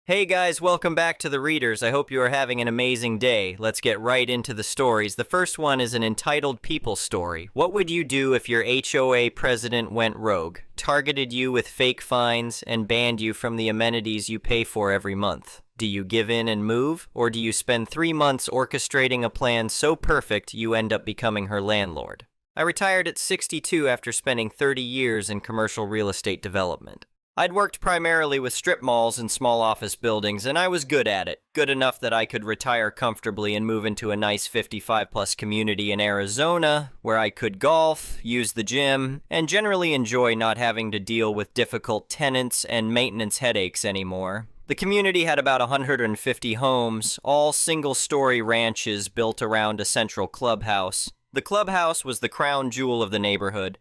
Hey guys, welcome back to the Readers. I hope you are having an amazing day. Let's get right into the stories. The first one is an entitled People story. What would you do if your HOA president went rogue, targeted you with fake fines, and banned you from the amenities you pay for every month? Do you give in and move, or do you spend 3 months orchestrating a plan so perfect you end up becoming her landlord? I retired at 62 after spending 30 years in commercial real estate development. I'd worked primarily with strip malls and small office buildings, and I was good at it. Good enough that I could retire comfortably and move into a nice 55-plus community in Arizona, where I could golf, use the gym, and generally enjoy not having to deal with difficult tenants and maintenance headaches anymore. The community had about 150 homes, all single-story ranches built around a central clubhouse. The clubhouse was the crown jewel of the neighborhood.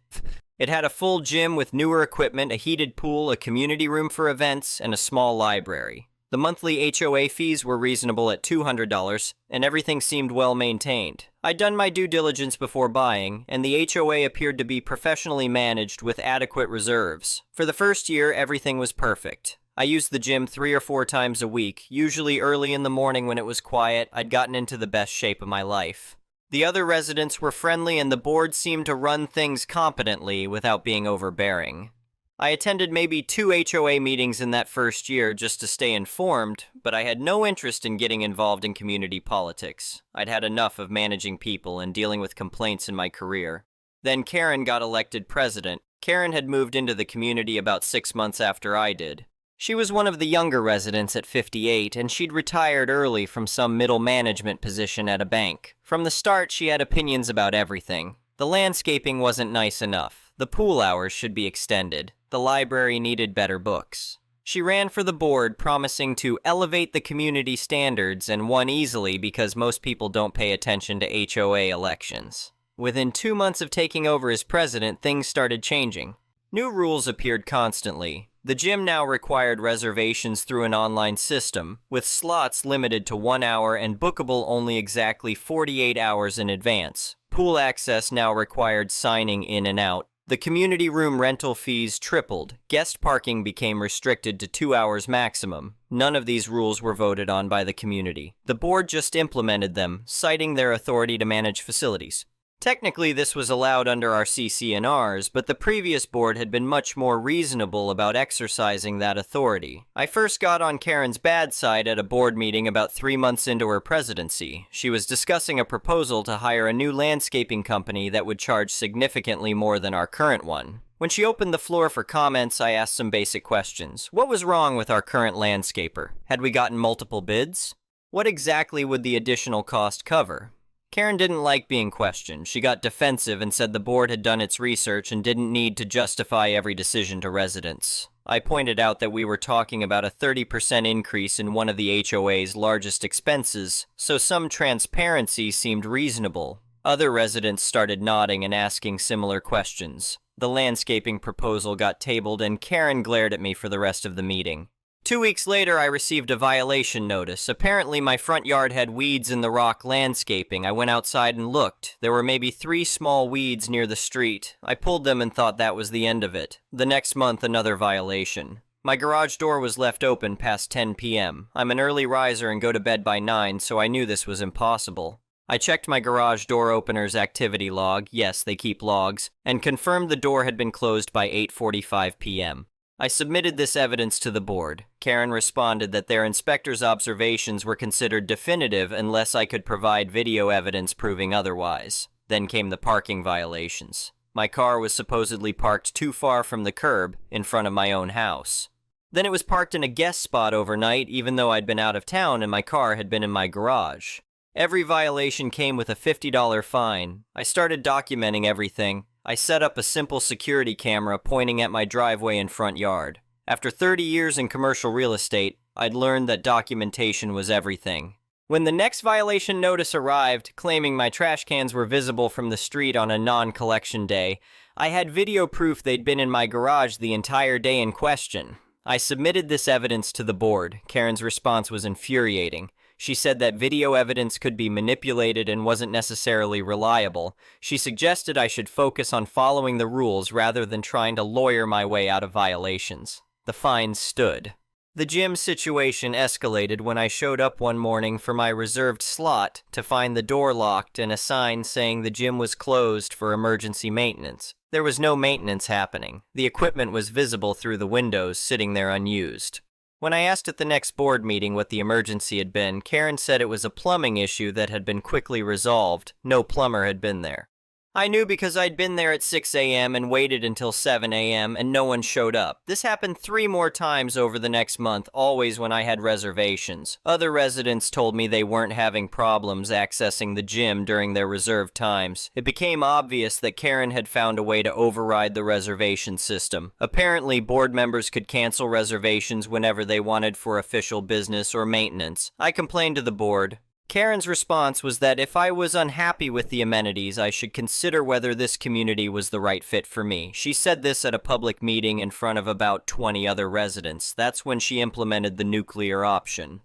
It had a full gym with newer equipment, a heated pool, a community room for events, and a small library. The monthly HOA fees were reasonable at $200, and everything seemed well maintained. I'd done my due diligence before buying, and the HOA appeared to be professionally managed with adequate reserves. For the first year, everything was perfect. I used the gym 3 or 4 times a week, usually early in the morning when it was quiet. I'd gotten into the best shape of my life. The other residents were friendly and the board seemed to run things competently without being overbearing. I attended maybe 2 HOA meetings in that first year just to stay informed, but I had no interest in getting involved in community politics. I'd had enough of managing people and dealing with complaints in my career. Then Karen got elected president. Karen had moved into the community about 6 months after I did. She was one of the younger residents at 58, and she'd retired early from some middle management position at a bank. From the start, she had opinions about everything. The landscaping wasn't nice enough. The pool hours should be extended. The library needed better books. She ran for the board, promising to elevate the community standards, and won easily because most people don't pay attention to HOA elections. Within 2 months of taking over as president, things started changing. New rules appeared constantly. The gym now required reservations through an online system, with slots limited to 1 hour and bookable only exactly 48 hours in advance. Pool access now required signing in and out. The community room rental fees tripled. Guest parking became restricted to 2 hours maximum. None of these rules were voted on by the community. The board just implemented them, citing their authority to manage facilities. Technically, this was allowed under our CC&Rs, but the previous board had been much more reasonable about exercising that authority. I first got on Karen's bad side at a board meeting about 3 months into her presidency. She was discussing a proposal to hire a new landscaping company that would charge significantly more than our current one. When she opened the floor for comments, I asked some basic questions. What was wrong with our current landscaper? Had we gotten multiple bids? What exactly would the additional cost cover? Karen didn't like being questioned. She got defensive and said the board had done its research and didn't need to justify every decision to residents. I pointed out that we were talking about a 30% increase in one of the HOA's largest expenses, so some transparency seemed reasonable. Other residents started nodding and asking similar questions. The landscaping proposal got tabled and Karen glared at me for the rest of the meeting. 2 weeks later, I received a violation notice. Apparently, my front yard had weeds in the rock landscaping. I went outside and looked. There were maybe 3 small weeds near the street. I pulled them and thought that was the end of it. The next month, another violation. My garage door was left open past 10 p.m. I'm an early riser and go to bed by 9, so I knew this was impossible. I checked my garage door opener's activity log, yes, they keep logs, and confirmed the door had been closed by 8:45 p.m. I submitted this evidence to the board. Karen responded that their inspector's observations were considered definitive unless I could provide video evidence proving otherwise. Then came the parking violations. My car was supposedly parked too far from the curb in front of my own house. Then it was parked in a guest spot overnight even though I'd been out of town and my car had been in my garage. Every violation came with a $50 fine. I started documenting everything. I set up a simple security camera pointing at my driveway and front yard. After 30 years in commercial real estate, I'd learned that documentation was everything. When the next violation notice arrived, claiming my trash cans were visible from the street on a non-collection day, I had video proof they'd been in my garage the entire day in question. I submitted this evidence to the board. Karen's response was infuriating. She said that video evidence could be manipulated and wasn't necessarily reliable. She suggested I should focus on following the rules rather than trying to lawyer my way out of violations. The fines stood. The gym situation escalated when I showed up one morning for my reserved slot to find the door locked and a sign saying the gym was closed for emergency maintenance. There was no maintenance happening. The equipment was visible through the windows, sitting there unused. When I asked at the next board meeting what the emergency had been, Karen said it was a plumbing issue that had been quickly resolved. No plumber had been there. I knew because I'd been there at 6 a.m. and waited until 7 a.m. and no one showed up. This happened 3 more times over the next month, always when I had reservations. Other residents told me they weren't having problems accessing the gym during their reserved times. It became obvious that Karen had found a way to override the reservation system. Apparently, board members could cancel reservations whenever they wanted for official business or maintenance. I complained to the board. Karen's response was that if I was unhappy with the amenities, I should consider whether this community was the right fit for me. She said this at a public meeting in front of about 20 other residents. That's when she implemented the nuclear option.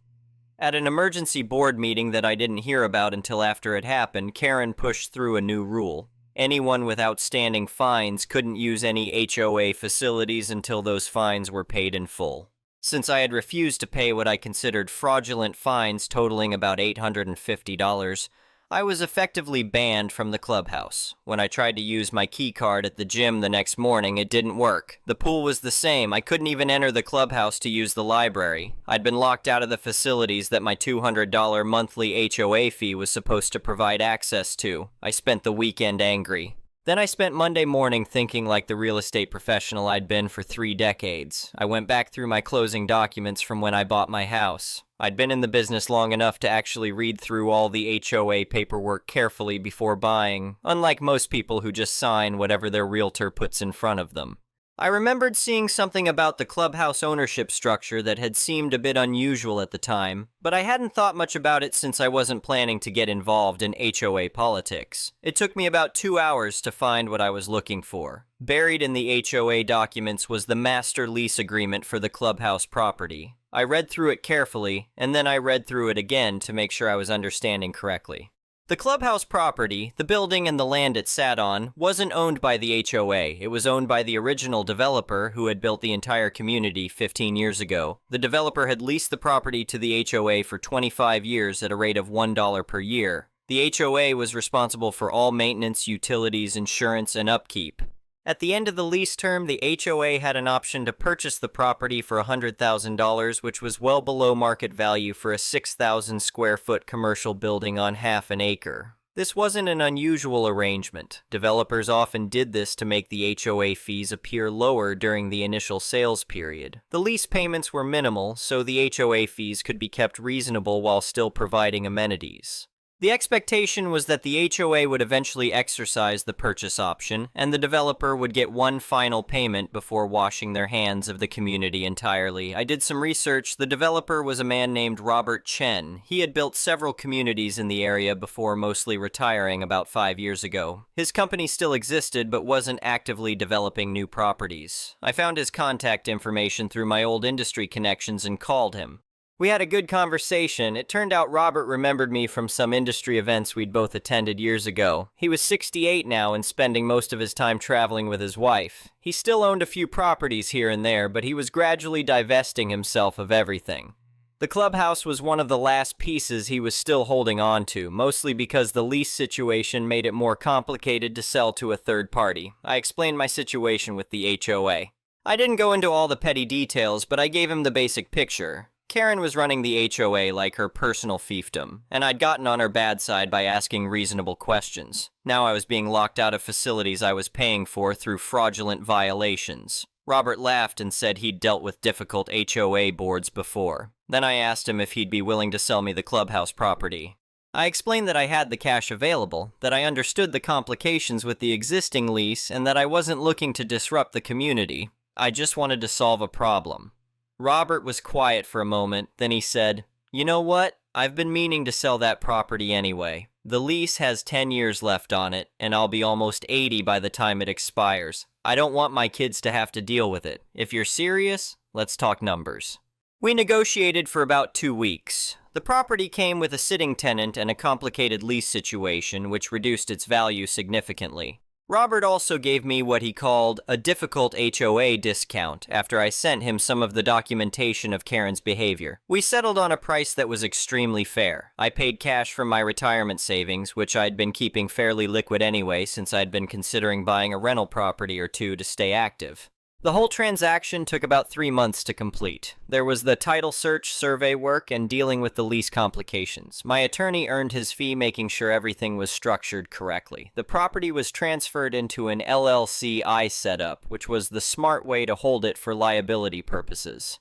At an emergency board meeting that I didn't hear about until after it happened, Karen pushed through a new rule. Anyone with outstanding fines couldn't use any HOA facilities until those fines were paid in full. Since I had refused to pay what I considered fraudulent fines totaling about $850, I was effectively banned from the clubhouse. When I tried to use my key card at the gym the next morning, it didn't work. The pool was the same. I couldn't even enter the clubhouse to use the library. I'd been locked out of the facilities that my $200 monthly HOA fee was supposed to provide access to. I spent the weekend angry. Then I spent Monday morning thinking like the real estate professional I'd been for 3 decades. I went back through my closing documents from when I bought my house. I'd been in the business long enough to actually read through all the HOA paperwork carefully before buying, unlike most people who just sign whatever their realtor puts in front of them. I remembered seeing something about the clubhouse ownership structure that had seemed a bit unusual at the time, but I hadn't thought much about it since I wasn't planning to get involved in HOA politics. It took me about 2 hours to find what I was looking for. Buried in the HOA documents was the master lease agreement for the clubhouse property. I read through it carefully, and then I read through it again to make sure I was understanding correctly. The clubhouse property, the building and the land it sat on, wasn't owned by the HOA. It was owned by the original developer who had built the entire community 15 years ago. The developer had leased the property to the HOA for 25 years at a rate of $1 per year. The HOA was responsible for all maintenance, utilities, insurance, and upkeep. At the end of the lease term, the HOA had an option to purchase the property for $100,000, which was well below market value for a 6,000 square foot commercial building on half an acre. This wasn't an unusual arrangement. Developers often did this to make the HOA fees appear lower during the initial sales period. The lease payments were minimal, so the HOA fees could be kept reasonable while still providing amenities. The expectation was that the HOA would eventually exercise the purchase option, and the developer would get one final payment before washing their hands of the community entirely. I did some research. The developer was a man named Robert Chen. He had built several communities in the area before mostly retiring about 5 years ago. His company still existed, but wasn't actively developing new properties. I found his contact information through my old industry connections and called him. We had a good conversation. It turned out Robert remembered me from some industry events we'd both attended years ago. He was 68 now and spending most of his time traveling with his wife. He still owned a few properties here and there, but he was gradually divesting himself of everything. The clubhouse was one of the last pieces he was still holding on to, mostly because the lease situation made it more complicated to sell to a third party. I explained my situation with the HOA. I didn't go into all the petty details, but I gave him the basic picture. Karen was running the HOA like her personal fiefdom, and I'd gotten on her bad side by asking reasonable questions. Now I was being locked out of facilities I was paying for through fraudulent violations. Robert laughed and said he'd dealt with difficult HOA boards before. Then I asked him if he'd be willing to sell me the clubhouse property. I explained that I had the cash available, that I understood the complications with the existing lease, and that I wasn't looking to disrupt the community. I just wanted to solve a problem. Robert was quiet for a moment, then he said, "You know what? I've been meaning to sell that property anyway. The lease has 10 years left on it, and I'll be almost 80 by the time it expires. I don't want my kids to have to deal with it. If you're serious, let's talk numbers." We negotiated for about 2 weeks. The property came with a sitting tenant and a complicated lease situation, which reduced its value significantly. Robert also gave me what he called a difficult HOA discount after I sent him some of the documentation of Karen's behavior. We settled on a price that was extremely fair. I paid cash from my retirement savings, which I'd been keeping fairly liquid anyway since I'd been considering buying a rental property or two to stay active. The whole transaction took about 3 months to complete. There was the title search, survey work, and dealing with the lease complications. My attorney earned his fee making sure everything was structured correctly. The property was transferred into an LLC I set up, which was the smart way to hold it for liability purposes.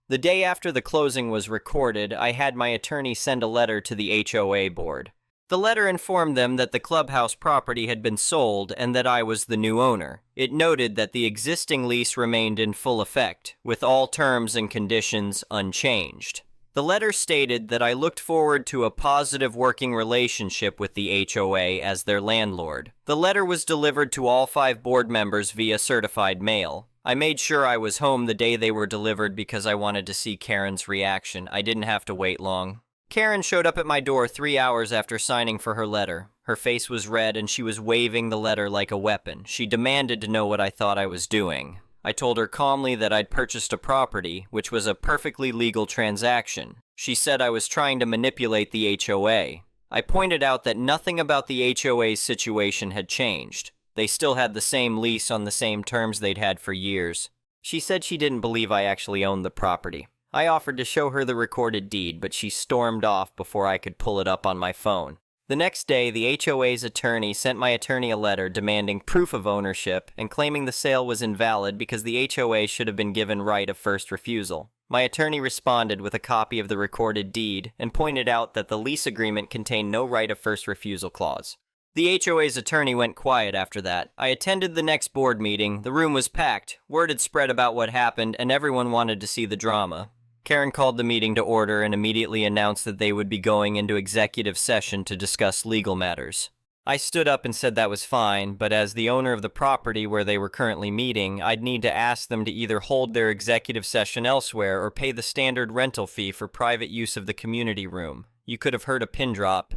The day after the closing was recorded, I had my attorney send a letter to the HOA board. The letter informed them that the Clubhouse property had been sold and that I was the new owner. It noted that the existing lease remained in full effect, with all terms and conditions unchanged. The letter stated that I looked forward to a positive working relationship with the HOA as their landlord. The letter was delivered to all 5 board members via certified mail. I made sure I was home the day they were delivered because I wanted to see Karen's reaction. I didn't have to wait long. Karen showed up at my door 3 hours after signing for her letter. Her face was red and she was waving the letter like a weapon. She demanded to know what I thought I was doing. I told her calmly that I'd purchased a property, which was a perfectly legal transaction. She said I was trying to manipulate the HOA. I pointed out that nothing about the HOA's situation had changed. They still had the same lease on the same terms they'd had for years. She said she didn't believe I actually owned the property. I offered to show her the recorded deed, but she stormed off before I could pull it up on my phone. The next day, the HOA's attorney sent my attorney a letter demanding proof of ownership and claiming the sale was invalid because the HOA should have been given right of first refusal. My attorney responded with a copy of the recorded deed and pointed out that the lease agreement contained no right of first refusal clause. The HOA's attorney went quiet after that. I attended the next board meeting. The room was packed. Word had spread about what happened, and everyone wanted to see the drama. Karen called the meeting to order and immediately announced that they would be going into executive session to discuss legal matters. I stood up and said that was fine, but as the owner of the property where they were currently meeting, I'd need to ask them to either hold their executive session elsewhere or pay the standard rental fee for private use of the community room. You could have heard a pin drop.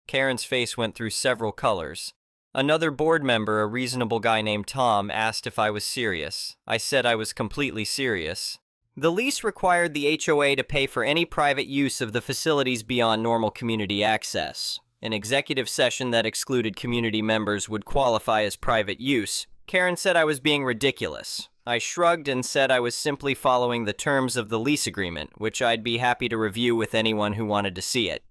Karen's face went through several colors. Another board member, a reasonable guy named Tom, asked if I was serious. I said I was completely serious. The lease required the HOA to pay for any private use of the facilities beyond normal community access. An executive session that excluded community members would qualify as private use. Karen said I was being ridiculous. I shrugged and said I was simply following the terms of the lease agreement, which I'd be happy to review with anyone who wanted to see it.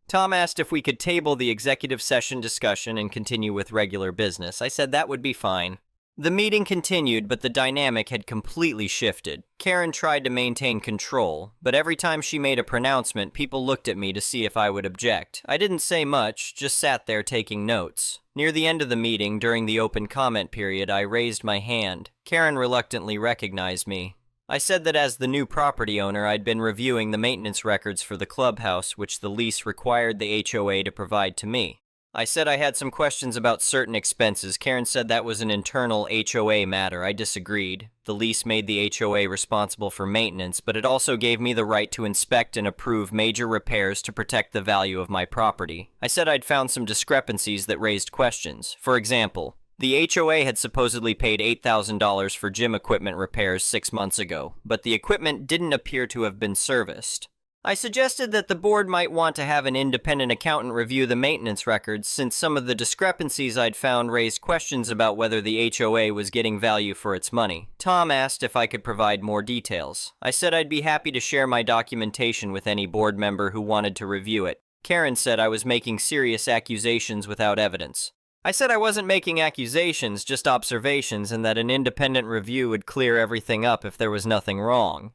Tom asked if we could table the executive session discussion and continue with regular business. I said that would be fine. The meeting continued, but the dynamic had completely shifted. Karen tried to maintain control, but every time she made a pronouncement, people looked at me to see if I would object. I didn't say much, just sat there taking notes. Near the end of the meeting, during the open comment period, I raised my hand. Karen reluctantly recognized me. I said that as the new property owner, I'd been reviewing the maintenance records for the clubhouse, which the lease required the HOA to provide to me. I said I had some questions about certain expenses. Karen said that was an internal HOA matter. I disagreed. The lease made the HOA responsible for maintenance, but it also gave me the right to inspect and approve major repairs to protect the value of my property. I said I'd found some discrepancies that raised questions. For example, the HOA had supposedly paid $8,000 for gym equipment repairs 6 months ago, but the equipment didn't appear to have been serviced. I suggested that the board might want to have an independent accountant review the maintenance records since some of the discrepancies I'd found raised questions about whether the HOA was getting value for its money. Tom asked if I could provide more details. I said I'd be happy to share my documentation with any board member who wanted to review it. Karen said I was making serious accusations without evidence. I said I wasn't making accusations, just observations, and that an independent review would clear everything up if there was nothing wrong.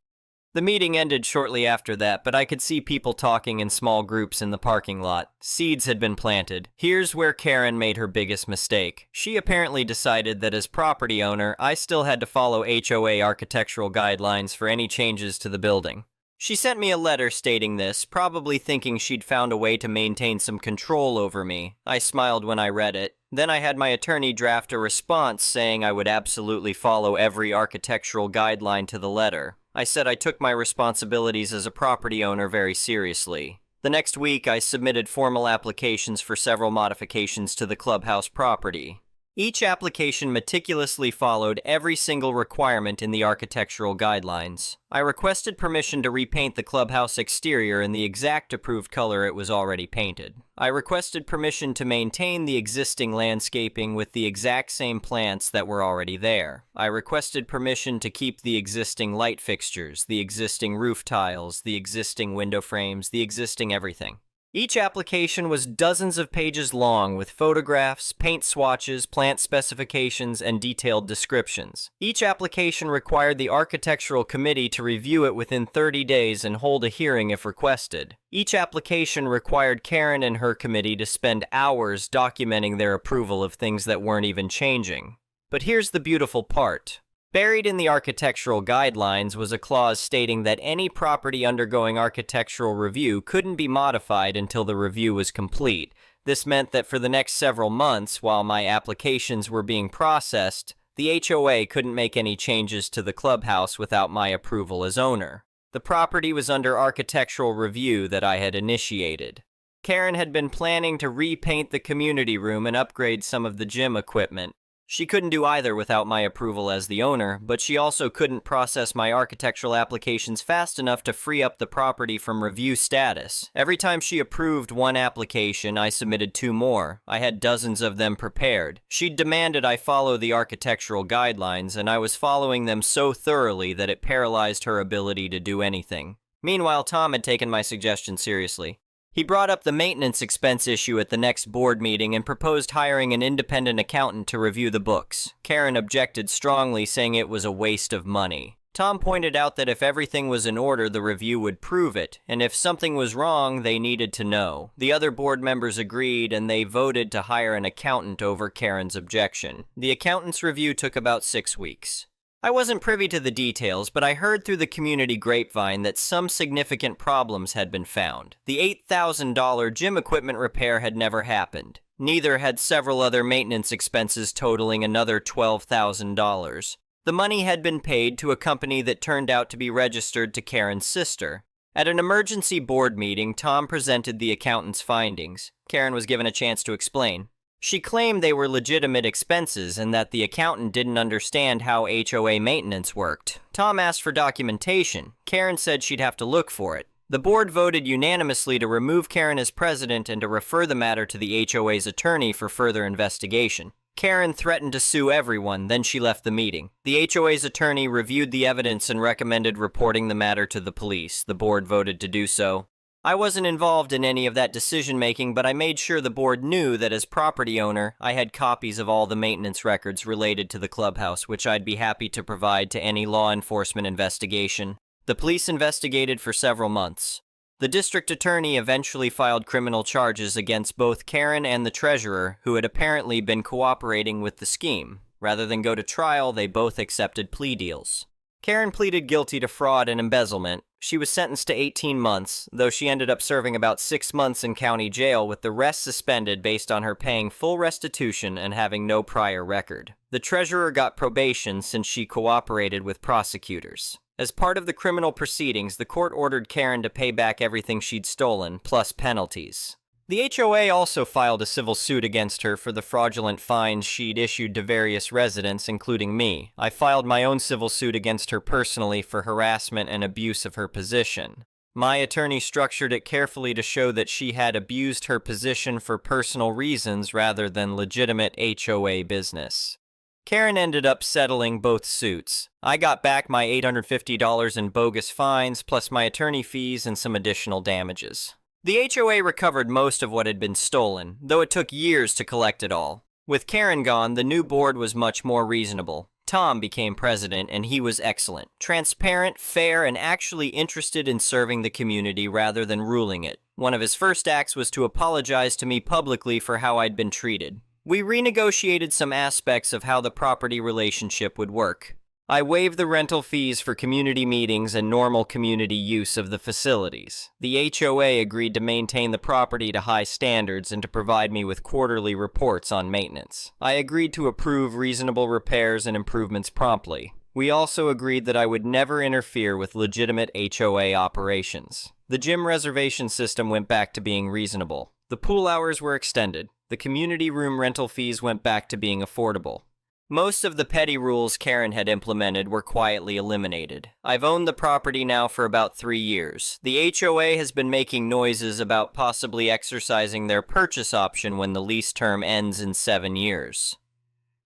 The meeting ended shortly after that, but I could see people talking in small groups in the parking lot. Seeds had been planted. Here's where Karen made her biggest mistake. She apparently decided that as property owner, I still had to follow HOA architectural guidelines for any changes to the building. She sent me a letter stating this, probably thinking she'd found a way to maintain some control over me. I smiled when I read it. Then I had my attorney draft a response saying I would absolutely follow every architectural guideline to the letter. I said I took my responsibilities as a property owner very seriously. The next week, I submitted formal applications for several modifications to the clubhouse property. Each application meticulously followed every single requirement in the architectural guidelines. I requested permission to repaint the clubhouse exterior in the exact approved color it was already painted. I requested permission to maintain the existing landscaping with the exact same plants that were already there. I requested permission to keep the existing light fixtures, the existing roof tiles, the existing window frames, the existing everything. Each application was dozens of pages long with photographs, paint swatches, plant specifications, and detailed descriptions. Each application required the architectural committee to review it within 30 days and hold a hearing if requested. Each application required Karen and her committee to spend hours documenting their approval of things that weren't even changing. But here's the beautiful part. Buried in the architectural guidelines was a clause stating that any property undergoing architectural review couldn't be modified until the review was complete. This meant that for the next several months, while my applications were being processed, the HOA couldn't make any changes to the clubhouse without my approval as owner. The property was under architectural review that I had initiated. Karen had been planning to repaint the community room and upgrade some of the gym equipment. She couldn't do either without my approval as the owner, but she also couldn't process my architectural applications fast enough to free up the property from review status. Every time she approved one application, I submitted 2 more. I had dozens of them prepared. She demanded I follow the architectural guidelines, and I was following them so thoroughly that it paralyzed her ability to do anything. Meanwhile, Tom had taken my suggestion seriously. He brought up the maintenance expense issue at the next board meeting and proposed hiring an independent accountant to review the books. Karen objected strongly, saying it was a waste of money. Tom pointed out that if everything was in order, the review would prove it, and if something was wrong, they needed to know. The other board members agreed, and they voted to hire an accountant over Karen's objection. The accountant's review took about 6 weeks. I wasn't privy to the details, but I heard through the community grapevine that some significant problems had been found. The $8,000 gym equipment repair had never happened. Neither had several other maintenance expenses totaling another $12,000. The money had been paid to a company that turned out to be registered to Karen's sister. At an emergency board meeting, Tom presented the accountant's findings. Karen was given a chance to explain. She claimed they were legitimate expenses and that the accountant didn't understand how HOA maintenance worked. Tom asked for documentation. Karen said she'd have to look for it. The board voted unanimously to remove Karen as president and to refer the matter to the HOA's attorney for further investigation. Karen threatened to sue everyone, then she left the meeting. The HOA's attorney reviewed the evidence and recommended reporting the matter to the police. The board voted to do so. I wasn't involved in any of that decision-making, but I made sure the board knew that as property owner, I had copies of all the maintenance records related to the clubhouse, which I'd be happy to provide to any law enforcement investigation. The police investigated for several months. The district attorney eventually filed criminal charges against both Karen and the treasurer, who had apparently been cooperating with the scheme. Rather than go to trial, they both accepted plea deals. Karen pleaded guilty to fraud and embezzlement. She was sentenced to 18 months, though she ended up serving about 6 months in county jail with the rest suspended based on her paying full restitution and having no prior record. The treasurer got probation since she cooperated with prosecutors. As part of the criminal proceedings, the court ordered Karen to pay back everything she'd stolen, plus penalties. The HOA also filed a civil suit against her for the fraudulent fines she'd issued to various residents, including me. I filed my own civil suit against her personally for harassment and abuse of her position. My attorney structured it carefully to show that she had abused her position for personal reasons rather than legitimate HOA business. Karen ended up settling both suits. I got back my $850 in bogus fines, plus my attorney fees and some additional damages. The HOA recovered most of what had been stolen, though it took years to collect it all. With Karen gone, the new board was much more reasonable. Tom became president, and he was excellent. Transparent, fair, and actually interested in serving the community rather than ruling it. One of his first acts was to apologize to me publicly for how I'd been treated. We renegotiated some aspects of how the property relationship would work. I waived the rental fees for community meetings and normal community use of the facilities. The HOA agreed to maintain the property to high standards and to provide me with quarterly reports on maintenance. I agreed to approve reasonable repairs and improvements promptly. We also agreed that I would never interfere with legitimate HOA operations. The gym reservation system went back to being reasonable. The pool hours were extended. The community room rental fees went back to being affordable. Most of the petty rules Karen had implemented were quietly eliminated. I've owned the property now for about 3 years. The HOA has been making noises about possibly exercising their purchase option when the lease term ends in 7 years.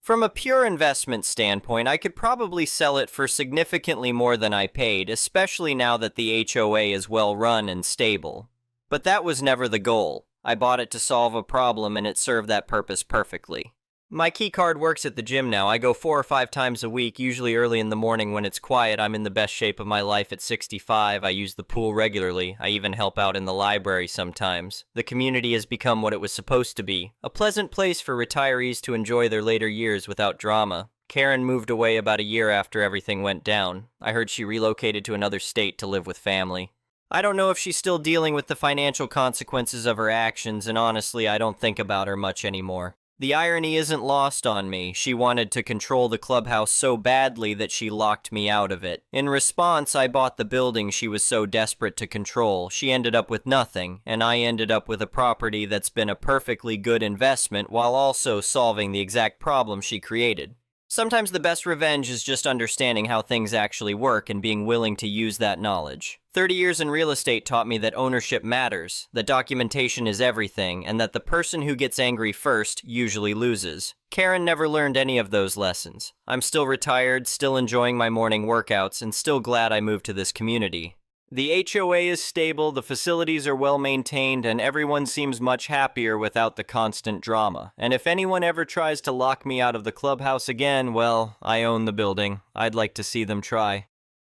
From a pure investment standpoint, I could probably sell it for significantly more than I paid, especially now that the HOA is well run and stable. But that was never the goal. I bought it to solve a problem and it served that purpose perfectly. My key card works at the gym now. I go 4 or 5 times a week, usually early in the morning when it's quiet. I'm in the best shape of my life at 65. I use the pool regularly. I even help out in the library sometimes. The community has become what it was supposed to be, a pleasant place for retirees to enjoy their later years without drama. Karen moved away about a year after everything went down. I heard she relocated to another state to live with family. I don't know if she's still dealing with the financial consequences of her actions, and honestly, I don't think about her much anymore. The irony isn't lost on me. She wanted to control the clubhouse so badly that she locked me out of it. In response, I bought the building she was so desperate to control. She ended up with nothing, and I ended up with a property that's been a perfectly good investment while also solving the exact problem she created. Sometimes the best revenge is just understanding how things actually work and being willing to use that knowledge. 30 years in real estate taught me that ownership matters, that documentation is everything, and that the person who gets angry first usually loses. Karen never learned any of those lessons. I'm still retired, still enjoying my morning workouts, and still glad I moved to this community. The HOA is stable, the facilities are well maintained, and everyone seems much happier without the constant drama. And if anyone ever tries to lock me out of the clubhouse again, well, I own the building. I'd like to see them try.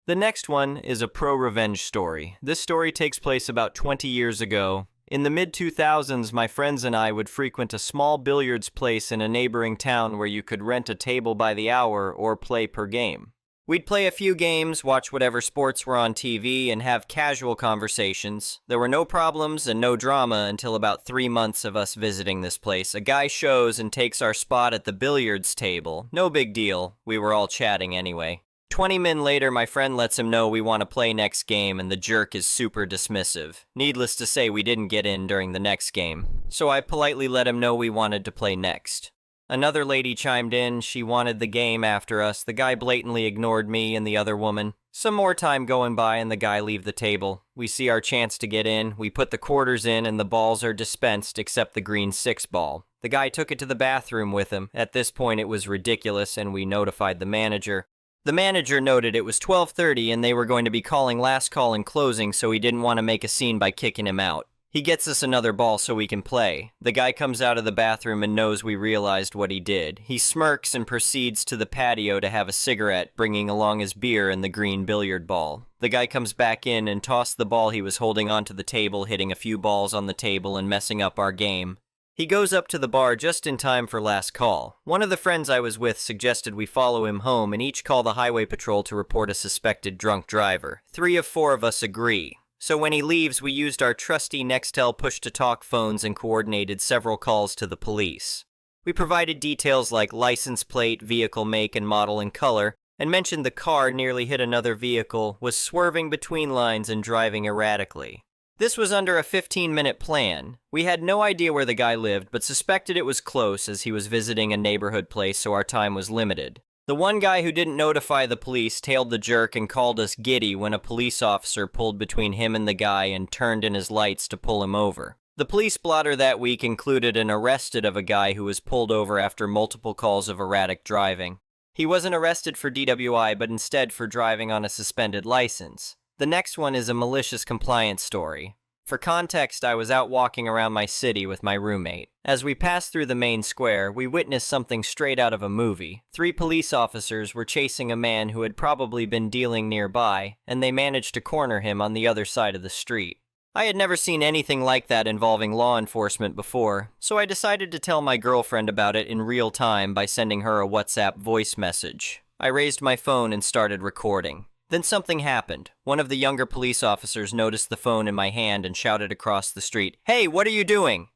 The next one is a pro-revenge story. This story takes place about 20 years ago. In the mid-2000s, my friends and I would frequent a small billiards place in a neighboring town where you could rent a table by the hour or play per game. We'd play a few games, watch whatever sports were on TV, and have casual conversations. There were no problems and no drama until about 3 months of us visiting this place. A guy shows and takes our spot at the billiards table. No big deal. We were all chatting anyway. 20 min later, my friend lets him know we want to play next game, and the jerk is super dismissive. Needless to say, we didn't get in during the next game, so I politely let him know we wanted to play next. Another lady chimed in. She wanted the game after us. The guy blatantly ignored me and the other woman. Some more time going by and the guy leave the table. We see our chance to get in. We put the quarters in and the balls are dispensed except the green 6 ball. The guy took it to the bathroom with him. At this point it was ridiculous and we notified the manager. The manager noted it was 12:30 and they were going to be calling last call and closing, so he didn't want to make a scene by kicking him out. He gets us another ball so we can play. The guy comes out of the bathroom and knows we realized what he did. He smirks and proceeds to the patio to have a cigarette, bringing along his beer and the green billiard ball. The guy comes back in and tossed the ball he was holding onto the table, hitting a few balls on the table and messing up our game. He goes up to the bar just in time for last call. One of the friends I was with suggested we follow him home and each call the highway patrol to report a suspected drunk driver. 3 of 4 of us agree. So when he leaves, we used our trusty Nextel push-to-talk phones and coordinated several calls to the police. We provided details like license plate, vehicle make and model and color, and mentioned the car nearly hit another vehicle, was swerving between lines and driving erratically. This was under a 15-minute plan. We had no idea where the guy lived, but suspected it was close as he was visiting a neighborhood place, so our time was limited. The one guy who didn't notify the police tailed the jerk and called us giddy when a police officer pulled between him and the guy and turned in his lights to pull him over. The police blotter that week included an arrested of a guy who was pulled over after multiple calls of erratic driving. He wasn't arrested for DWI, but instead for driving on a suspended license. The next one is a malicious compliance story. For context, I was out walking around my city with my roommate. As we passed through the main square, we witnessed something straight out of a movie. 3 police officers were chasing a man who had probably been dealing nearby, and they managed to corner him on the other side of the street. I had never seen anything like that involving law enforcement before, so I decided to tell my girlfriend about it in real time by sending her a WhatsApp voice message. I raised my phone and started recording. Then something happened. One of the younger police officers noticed the phone in my hand and shouted across the street, "Hey, what are you doing?"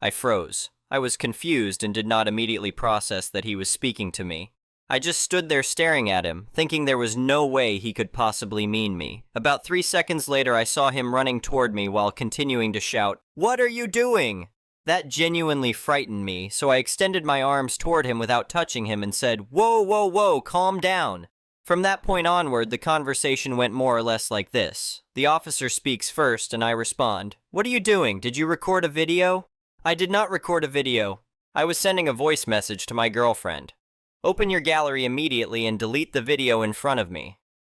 I froze. I was confused and did not immediately process that he was speaking to me. I just stood there staring at him, thinking there was no way he could possibly mean me. About 3 seconds later, I saw him running toward me while continuing to shout, "What are you doing?" That genuinely frightened me, so I extended my arms toward him without touching him and said, "Whoa, whoa, whoa, calm down." From that point onward, the conversation went more or less like this. The officer speaks first, and I respond, "What are you doing? Did you record a video?" "I did not record a video. I was sending a voice message to my girlfriend." "Open your gallery immediately and delete the video in front of me."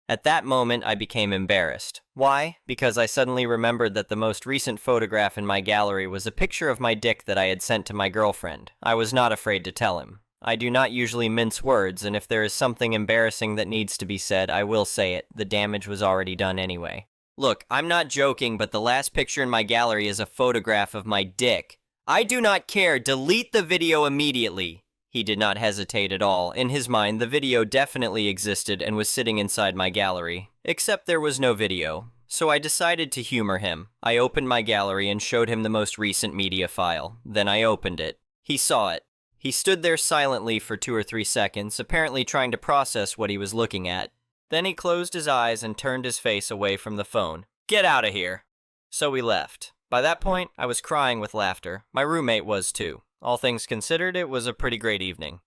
At that moment, I became embarrassed. Why? Because I suddenly remembered that the most recent photograph in my gallery was a picture of my dick that I had sent to my girlfriend. I was not afraid to tell him. I do not usually mince words, and if there is something embarrassing that needs to be said, I will say it. The damage was already done anyway. Look, I'm not joking, but the last picture in my gallery is a photograph of my dick. I do not care. Delete the video immediately. He did not hesitate at all. In his mind, the video definitely existed and was sitting inside my gallery. Except there was no video. So I decided to humor him. I opened my gallery and showed him the most recent media file. Then I opened it. He saw it. He stood there silently for 2 or 3 seconds, apparently trying to process what he was looking at. Then he closed his eyes and turned his face away from the phone. "Get out of here." So we left. By that point, I was crying with laughter. My roommate was too. All things considered, it was a pretty great evening.